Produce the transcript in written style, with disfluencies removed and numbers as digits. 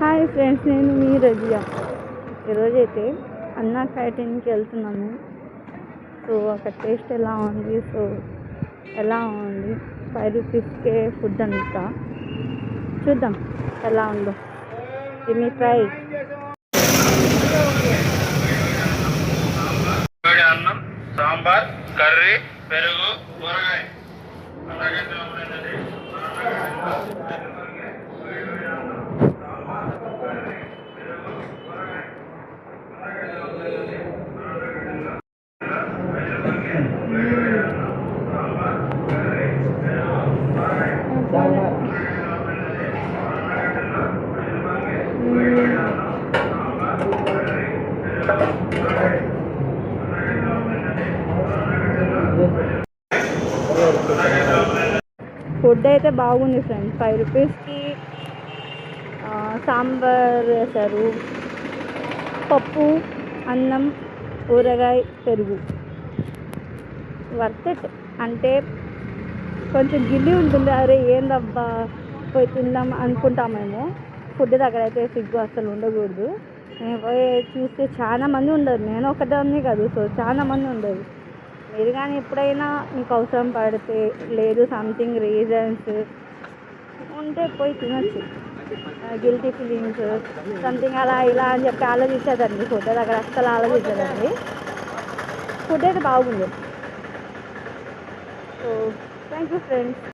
Hi friends, నేను మీ రజియా. ఈరోజైతే అన్నా క్యాంటీన్కి వెళ్తున్నాము. సో అక్కడ టేస్ట్ ఎలా ఉంది, ఎలా ఉంది 5 రూపీస్కే ఫుడ్ అంట. చూద్దాం ఎలా ఉందో. దీన్ని ట్రై. అన్నం, సాంబార్, కర్రీ, పెరుగు, కూరగాయ. ఫుడ్ అయితే బాగుంది ఫ్రెండ్స్. 5 రూపీస్కి సాంబార్ వేశారు, పప్పు, అన్నం, ఊరగాయ, పెరుగు. Worth it. అంటే కొంచెం గిల్లి ఉంటుంది, అరే ఏందబ్బా పోయి తిందాం అనుకుంటామేమో. ఫుడ్ దగ్గర అయితే సిగ్గు అసలు ఉండకూడదు. నేను పోయి చూస్తే చాలా మంది ఉండరు, నేను ఒకదాన్ని కాదు. సో చాలా మంది ఉండరు. మీరు కానీ ఎప్పుడైనా మీకు అవసరం పడితే, లేదు సంథింగ్ రీజన్స్ ఉంటే పోయి తినచ్చు. గిల్టీ ఫీలింగ్స్ సంథింగ్ అలా ఇలా అని చెప్పి ఆలోచించదండి. ఫుడ్ దగ్గర అస్సలు ఆలోచించదండి. ఫుడ్ అయితే బాగుంది. So thank you friends.